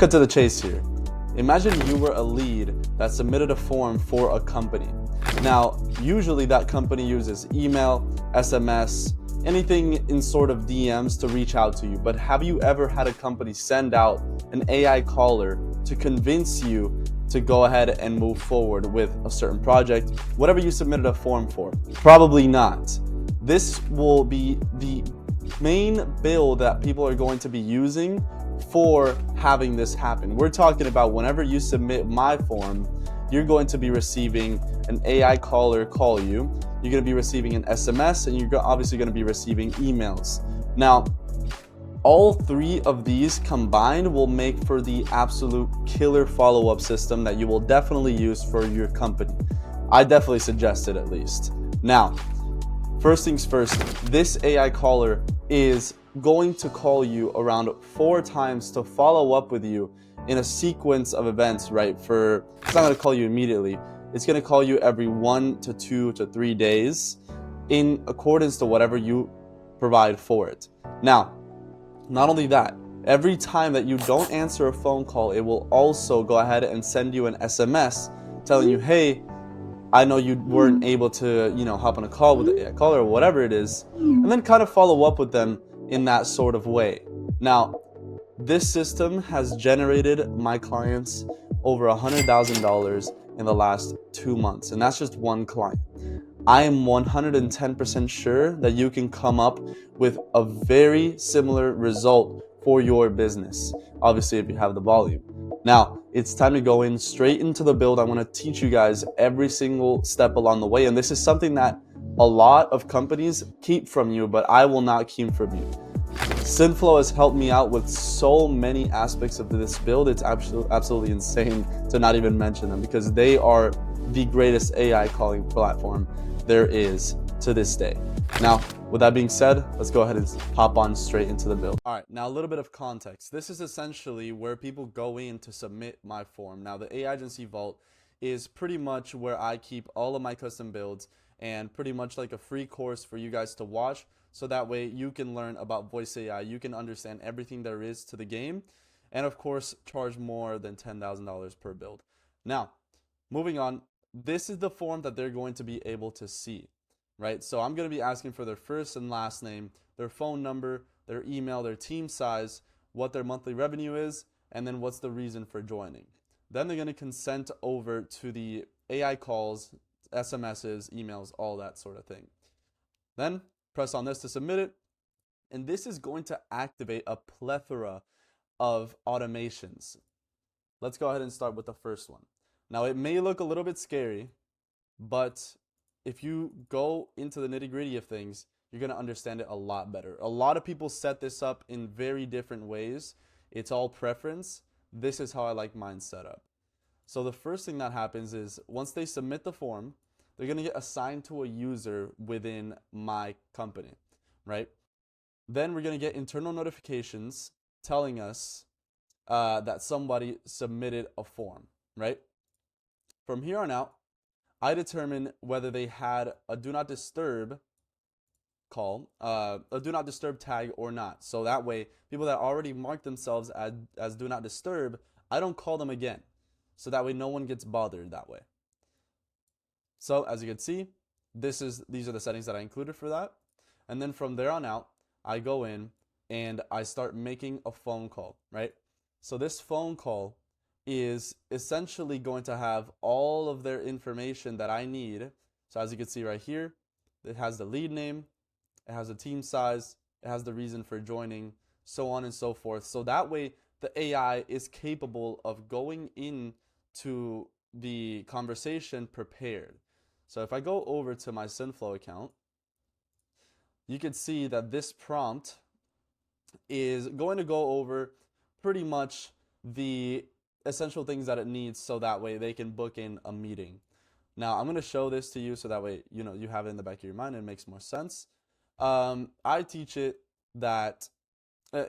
cut to the chase here. Imagine you were a lead that submitted a form for a company. Now, usually that company uses email, SMS, anything in sort of DMs to reach out to you. But have you ever had a company send out an AI caller to convince you to go ahead and move forward with a certain project, whatever you submitted a form for? Probably not. This will be the main build that people are going to be using for having this happen. We're talking about whenever you submit my form, you're going to be receiving an AI caller call you. You're going to be receiving an SMS, and you're obviously going to be receiving emails. Now, all three of these combined will make for the absolute killer follow-up system that you will definitely use for your company. I definitely suggest it, at least. Now, first things first, this AI caller is going to call you around 4 times to follow up with you in a sequence of events, right? It's not going to call you immediately. It's going to call you every 1 to 2 to 3 days in accordance to whatever you provide for it. Now, not only that, every time that you don't answer a phone call, it will also go ahead and send you an SMS telling you, hey, I know you weren't able to, hop on a call with the AI caller or whatever it is, and then kind of follow up with them in that sort of way. Now, this system has generated my clients over $100,000 in the last 2 months, and that's just one client. I am 110% sure that you can come up with a very similar result for your business, obviously if you have the volume. Now, it's time to go in straight into the build. I want to teach you guys every single step along the way, and this is something that a lot of companies keep from you, but I will not keep from you. Synthflow has helped me out with so many aspects of this build. It's absolutely insane to not even mention them, because they are the greatest AI calling platform there is to this day. Now, with that being said, let's go ahead and hop on straight into the build. All right, now a little bit of context. This is essentially where people go in to submit my form. Now, the AI Agency Vault is pretty much where I keep all of my custom builds, and pretty much like a free course for you guys to watch, so that way you can learn about voice AI, you can understand everything there is to the game, and of course charge more than $10,000 per build. Now, moving on, this is the form that they're going to be able to see, right? So I'm going to be asking for their first and last name, their phone number, their email, their team size, what their monthly revenue is, and then what's the reason for joining. Then they're going to consent over to the AI calls, SMSs, emails, all that sort of thing. Then press on this to submit it, and this is going to activate a plethora of automations. Let's go ahead and start with the first one. Now, it may look a little bit scary, but if you go into the nitty-gritty of things, you're going to understand it a lot better. A lot of people set this up in very different ways. It's all preference. This is how I like mine set up. So the first thing that happens is once they submit the form, they're going to get assigned to a user within my company, right? Then we're going to get internal notifications telling us that somebody submitted a form, right? From here on out, I determine whether they had a do not disturb call, a do not disturb tag or not. So that way, people that already marked themselves as do not disturb, I don't call them again. So that way no one gets bothered that way. So as you can see, these are the settings that I included for that. And then from there on out, I go in and I start making a phone call, right? So this phone call is essentially going to have all of their information that I need. So as you can see right here, it has the lead name, it has the team size, it has the reason for joining, so on and so forth. So that way the AI is capable of going into the conversation prepared. So if I go over to my Synthflow account, you can see that this prompt is going to go over pretty much the essential things that it needs, so that way they can book in a meeting. Now I'm going to show this to you so that way you have it in the back of your mind and it makes more sense. I teach it that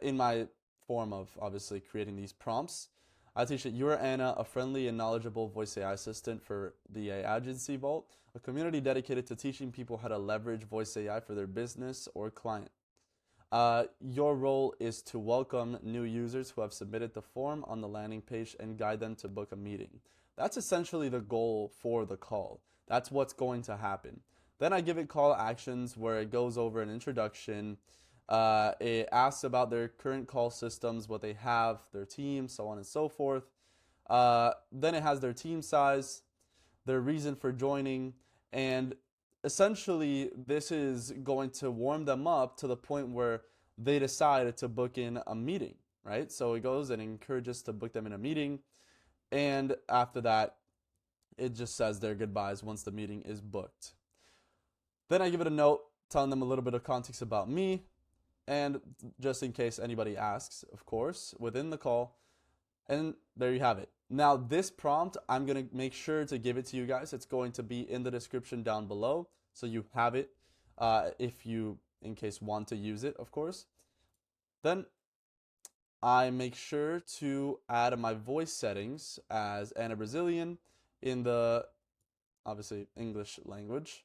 in my form of obviously creating these prompts, I teach it, you are Anna, a friendly and knowledgeable voice AI assistant for the AI Agency Vault, a community dedicated to teaching people how to leverage voice AI for their business or client. Your role is to welcome new users who have submitted the form on the landing page and guide them to book a meeting. That's essentially the goal for the call. That's what's going to happen. Then I give it call actions where it goes over an introduction. It asks about their current call systems, what they have, their team, so on and so forth. Then it has their team size, their reason for joining, and essentially this is going to warm them up to the point where they decide to book in a meeting, right? So it goes and encourages to book them in a meeting, and after that it just says their goodbyes once the meeting is booked. Then I give it a note telling them a little bit of context about me, and just in case anybody asks, of course, within the call. And there you have it. Now this prompt, I'm going to make sure to give it to you guys. It's going to be in the description down below, so you have it if you, in case, want to use it, of course. Then I make sure to add my voice settings as Anna Brazilian in the, obviously, English language.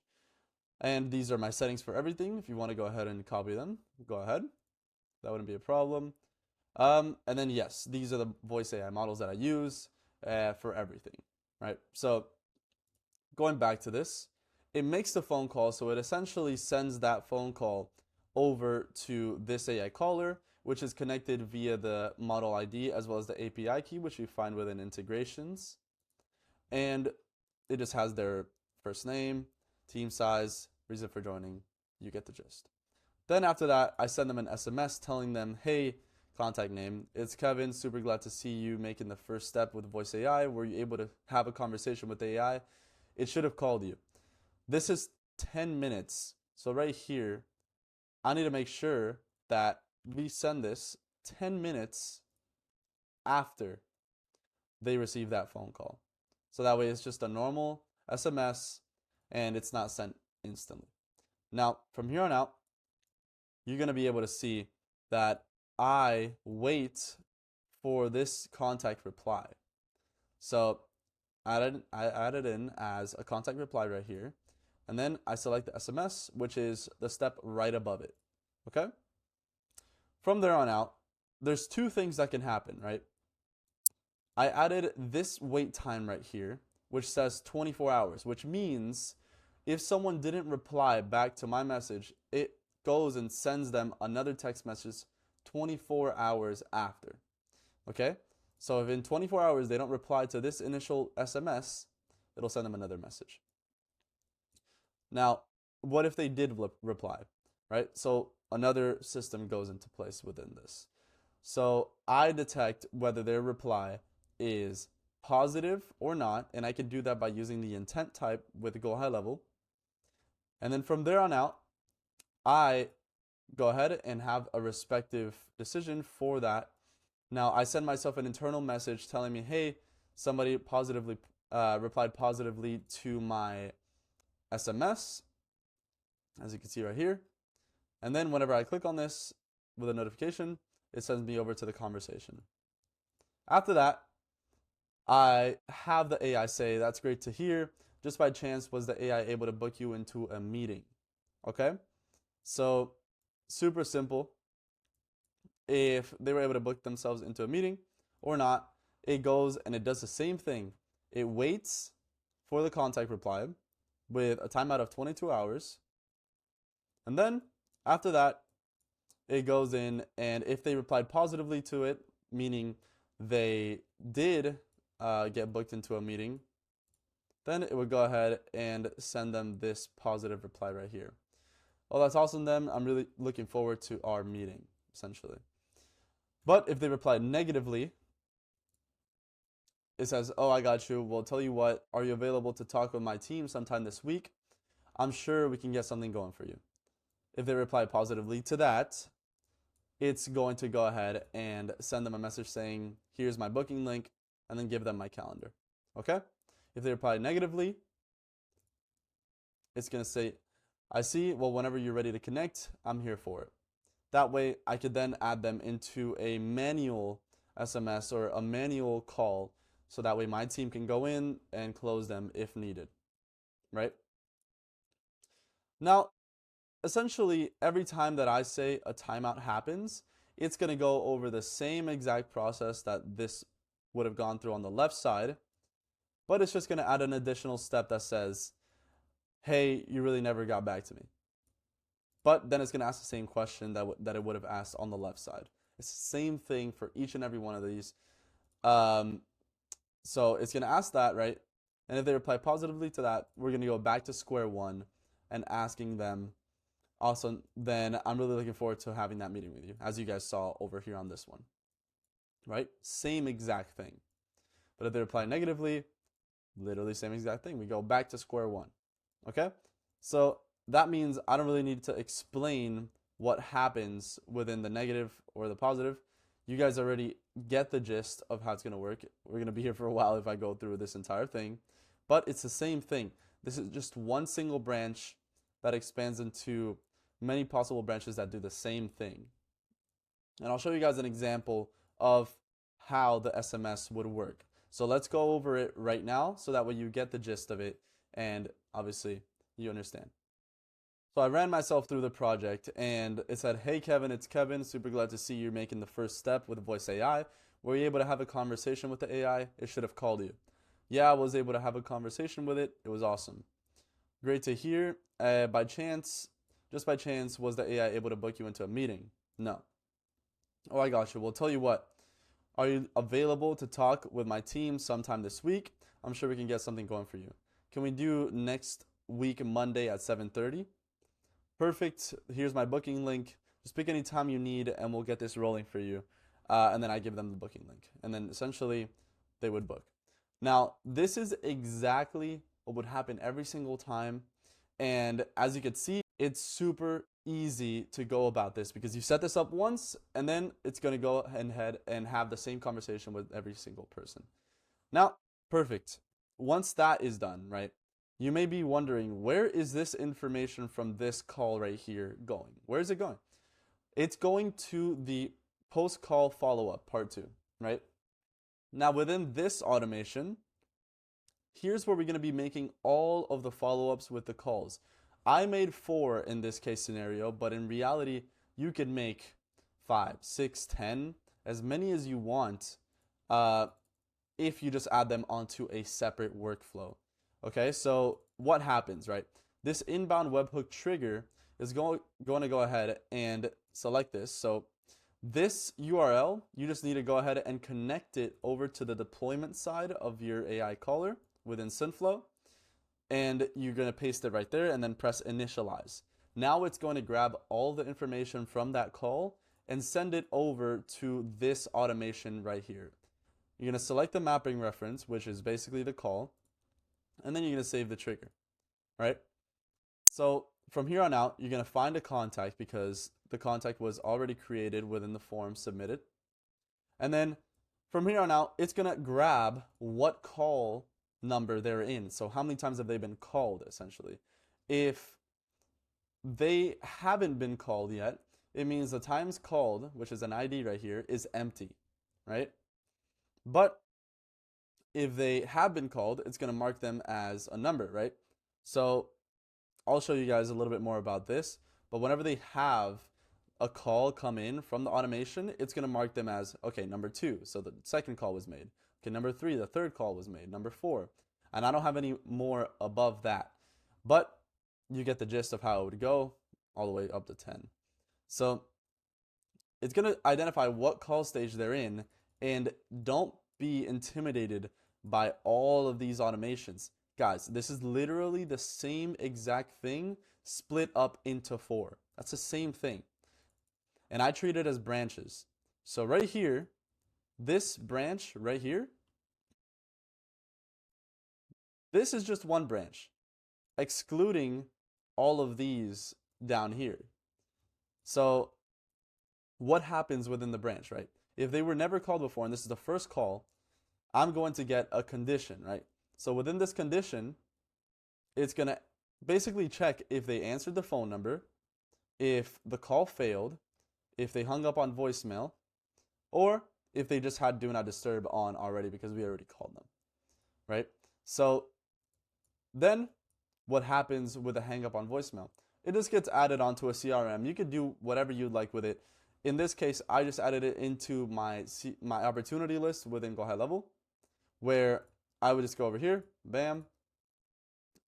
And these are my settings for everything. If you want to go ahead and copy them, go ahead. That wouldn't be a problem. And then yes, these are the voice AI models that I use for everything, right? So going back to this, it makes the phone call, so it essentially sends that phone call over to this AI caller, which is connected via the model ID as well as the API key, which we find within integrations. And it just has their first name, team size, reason for joining. You get the gist. Then after that, I send them an SMS telling them, hey, contact name, it's Kevin, super glad to see you making the first step with voice AI. Were you able to have a conversation with AI? It should have called you. This is 10 minutes. So right here, I need to make sure that we send this 10 minutes after they receive that phone call. So that way it's just a normal SMS and it's not sent instantly. Now, from here on out, you're going to be able to see that I wait for this contact reply. So I added in as a contact reply right here. And then I select the SMS, which is the step right above it. Okay? From there on out, there's two things that can happen, right? I added this wait time right here, which says 24 hours, which means if someone didn't reply back to my message, it goes and sends them another text message 24 hours after. Okay? So if in 24 hours they don't reply to this initial SMS, it'll send them another message. Now, what if they did reply, right? So another system goes into place within this. So I detect whether their reply is positive or not, and I can do that by using the intent type with GoHighLevel. And then from there on out, I go ahead and have a respective decision for that. Now I send myself an internal message telling me, hey, somebody positively replied positively to my SMS, as you can see right here. And then whenever I click on this with a notification, it sends me over to the conversation. After that, I have the AI say, that's great to hear. Just by chance, was the AI able to book you into a meeting? Okay? So super simple. If they were able to book themselves into a meeting or not, it goes and it does the same thing. It waits for the contact reply with a timeout of 22 hours. And then after that, it goes in, and if they replied positively to it, meaning they did get booked into a meeting, then it would go ahead and send them this positive reply right here. Oh, that's awesome then. I'm really looking forward to our meeting, essentially. But if they replied negatively, it says, oh, I got you. Well, tell you what, are you available to talk with my team sometime this week? I'm sure we can get something going for you. If they reply positively to that, it's going to go ahead and send them a message saying, here's my booking link, and then give them my calendar. Okay? If they reply negatively, it's going to say, I see, well, whenever you're ready to connect, I'm here for it. That way, I could then add them into a manual SMS or a manual call, so that way my team can go in and close them if needed, right? Now, essentially every time that I say a timeout happens, it's going to go over the same exact process that this would have gone through on the left side, but it's just going to add an additional step that says, hey, you really never got back to me. But then it's going to ask the same question that it would have asked on the left side. It's the same thing for each and every one of these. So it's going to ask that, right? And if they reply positively to that, we're going to go back to square one and asking them. Awesome. Then I'm really looking forward to having that meeting with you, as you guys saw over here on this one, right? Same exact thing. But if they reply negatively, literally same exact thing. We go back to square one. Okay? So that means I don't really need to explain what happens within the negative or the positive. You guys already get the gist of how it's going to work. We're going to be here for a while if I go through this entire thing. But it's the same thing. This is just one single branch that expands into many possible branches that do the same thing. And I'll show you guys an example of how the SMS would work. So let's go over it right now so that way you get the gist of it and obviously you understand. So I ran myself through the project and it said, hey Kevin, it's Kevin. Super glad to see you're making the first step with Voice AI. Were you able to have a conversation with the AI? It should have called you. Yeah, I was able to have a conversation with it. It was awesome. Great to hear. By chance, just by chance, was the AI able to book you into a meeting? No. Oh, I got you. Well, tell you what. Are you available to talk with my team sometime this week? I'm sure we can get something going for you. Can we do next week, Monday at 7:30? Perfect. Here's my booking link. Just pick any time you need and we'll get this rolling for you. And then I give them the booking link. And then essentially they would book. Now, this is exactly what would happen every single time. And as you can see, it's super easy to go about this because you set this up once and then it's going to go ahead and have the same conversation with every single person. Now, perfect. Once that is done, right? You may be wondering, where is this information from this call right here going? Where is it going? It's going to the post-call follow-up, part 2, right? Now, within this automation, here's where we're going to be making all of the follow-ups with the calls. I made 4 in this case scenario, but in reality, you could make 5, 6, 10, as many as you want if you just add them onto a separate workflow. Okay, so what happens, right? This inbound webhook trigger is going to go ahead and select this. So this URL, you just need to go ahead and connect it over to the deployment side of your AI caller within Synthflow. And you're going to paste it right there and then press initialize. Now it's going to grab all the information from that call and send it over to this automation right here. You're going to select the mapping reference, which is basically the call, and then you're going to save the trigger, right? So from here on out, you're going to find a contact because the contact was already created within the form submitted. And then from here on out, it's going to grab what call number they're in. So how many times have they been called, essentially? If they haven't been called yet, it means the times called, which is an ID right here, is empty, right? But if they have been called, it's going to mark them as a number, right? So I'll show you guys a little bit more about this, but whenever they have a call come in from the automation, it's going to mark them as, okay, number 2, so the second call was made. Okay, number 3, the third call was made. Number 4, and I don't have any more above that, but you get the gist of how it would go all the way up to 10. So it's going to identify what call stage they're in, and don't be intimidated by all of these automations. Guys, this is literally the same exact thing split up into 4. That's the same thing. And I treat it as branches. So right here, this branch right here, this is just one branch, excluding all of these down here. So what happens within the branch, right? If they were never called before, and this is the first call, I'm going to get a condition, right? So within this condition, it's going to basically check if they answered the phone number, if the call failed, if they hung up on voicemail, or if they just had do not disturb on already because we already called them, right? So then what happens with a hang up on voicemail? it just gets added onto a CRM. You could do whatever you'd like with it. In this case, I just added it into my opportunity list within GoHighLevel, where I would just go over here, bam,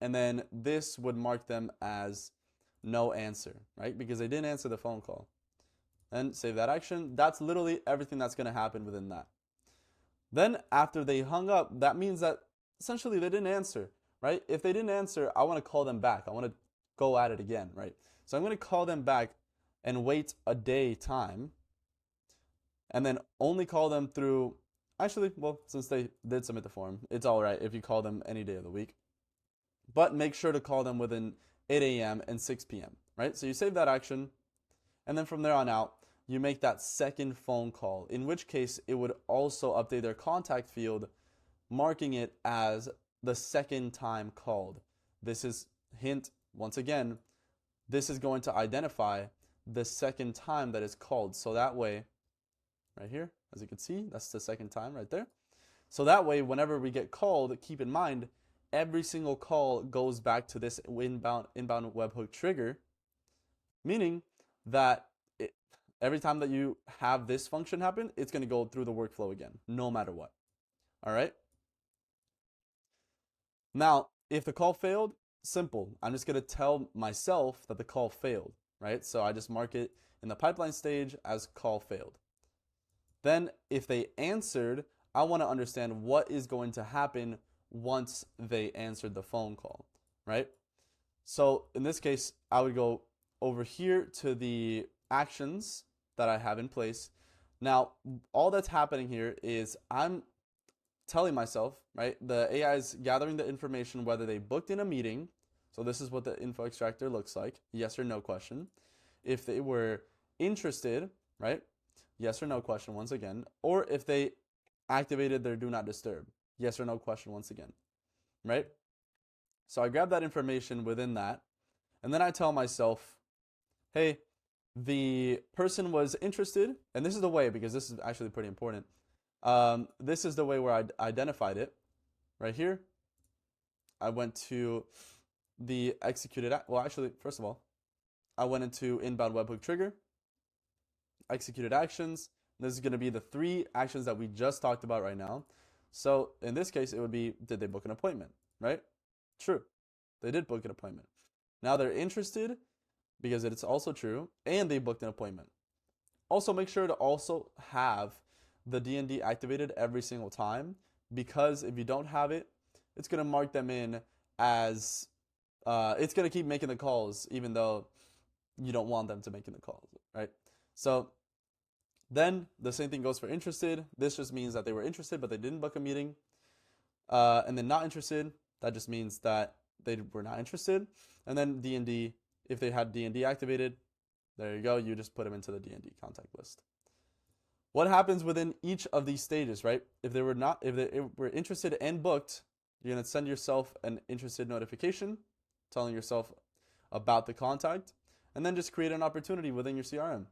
and then this would mark them as no answer, right? Because they didn't answer the phone call. And save that action. That's literally everything that's going to happen within that. Then after they hung up, that means that essentially they didn't answer, right? If they didn't answer, I want to call them back. I want to go at it again, right? So I'm going to call them back and wait a day time, and then only call them through, actually, well, since they did submit the form, it's all right if you call them any day of the week, but make sure to call them within 8 a.m. and 6 p.m., right? So you save that action, and then from there on out, you make that second phone call, in which case it would also update their contact field, marking it as the second time called. This is, hint, once again, this is going to identify the second time that is called. So that way, right here, as you can see, that's the second time right there. So that way, whenever we get called, keep in mind, every single call goes back to this inbound webhook trigger, meaning that every time that you have this function happen, it's going to go through the workflow again, no matter what. All right. Now, if the call failed, simple. I'm just going to tell myself that the call failed, right? So I just mark it in the pipeline stage as call failed. Then if they answered, I want to understand what is going to happen once they answered the phone call, right? So in this case, I would go over here to the actions that I have in place. Now, all that's happening here is I'm telling myself, right, the AI is gathering the information whether they booked in a meeting. So this is what the info extractor looks like, yes or no question. If they were interested, right, yes or no question once again, or if they activated their do not disturb, yes or no question once again, right? So I grab that information within that, and then I tell myself, hey, the person was interested, and this is the way, because this is actually pretty important. This is the way where I identified it. Right here, I went to the executed, well, actually, first of all, I went into inbound webhook trigger, executed actions. This is going to be the 3 actions that we just talked about right now. So in this case, it would be, did they book an appointment, right? True. They did book an appointment. Now they're interested, because it's also true, and they booked an appointment. Also, make sure to also have the D&D activated every single time, because if you don't have it, it's going to mark them in as, it's going to keep making the calls, even though you don't want them to making the calls, right? So then the same thing goes for interested. This just means that they were interested, but they didn't book a meeting. And then not interested, that just means that they were not interested. And then D&D, if they had D&D activated, there you go, you just put them into the D&D contact list. What happens within each of these stages, right? If they were interested and booked, you're going to send yourself an interested notification telling yourself about the contact, and then just create an opportunity within your CRM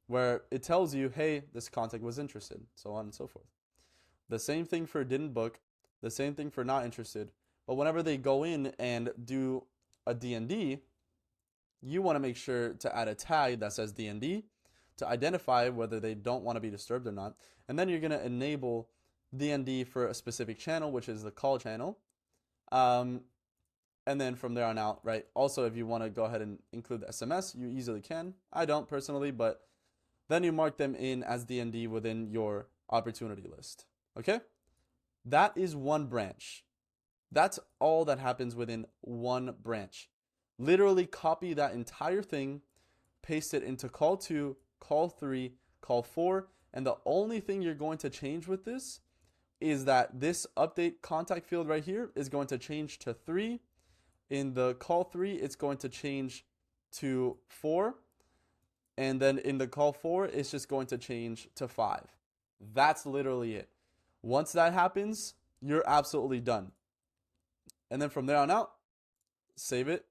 where it tells you, hey, this contact was interested, so on and so forth. The same thing for didn't book, the same thing for not interested, but whenever they go in and do a D&D, you want to make sure to add a tag that says D&D to identify whether they don't want to be disturbed or not. And then you're going to enable D&D for a specific channel, which is the call channel. And then from there on out, right? Also, if you want to go ahead and include the SMS, you easily can. I don't personally, but then you mark them in as D&D within your opportunity list. Okay? That is one branch. That's all that happens within one branch. Literally copy that entire thing, paste it into call 2, call 3, call 4, and the only thing you're going to change with this is that this update contact field right here is going to change to 3. In the call 3, it's going to change to 4. And then in the call 4, it's just going to change to 5. That's literally it. Once that happens, you're absolutely done. And then from there on out, save it.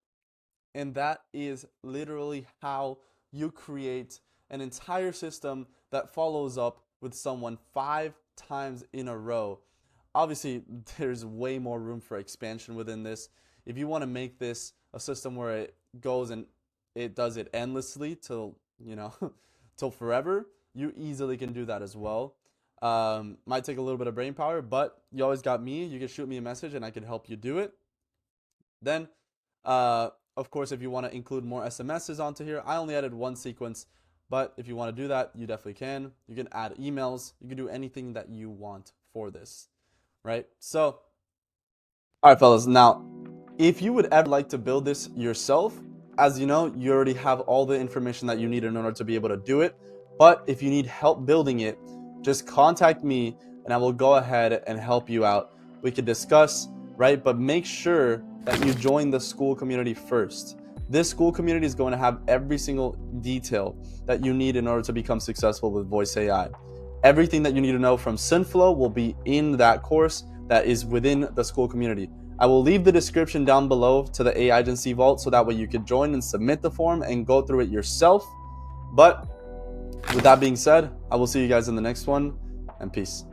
And that is literally how you create an entire system that follows up with someone 5 times in a row. Obviously, there's way more room for expansion within this. If you want to make this a system where it goes and it does it endlessly till, till forever, you easily can do that as well. Might take a little bit of brain power, but you always got me. You can shoot me a message and I can help you do it. Then, of course, if you want to include more SMSs onto here, I only added one sequence, but if you want to do that, you definitely can. You can add emails. You can do anything that you want for this, right? So, all right, fellas. Now, if you would ever like to build this yourself, as you know, you already have all the information that you need in order to be able to do it. But if you need help building it, just contact me and I will go ahead and help you out. We could discuss, right? But make sure that you join the Skool community first. This Skool community is going to have every single detail that you need in order to become successful with voice AI. Everything that you need to know from Synthflow will be in that course that is within the Skool community. I will leave the description down below to the AI Agency Vault so that way you can join and submit the form and go through it yourself. But with that being said, I will see you guys in the next one, and peace.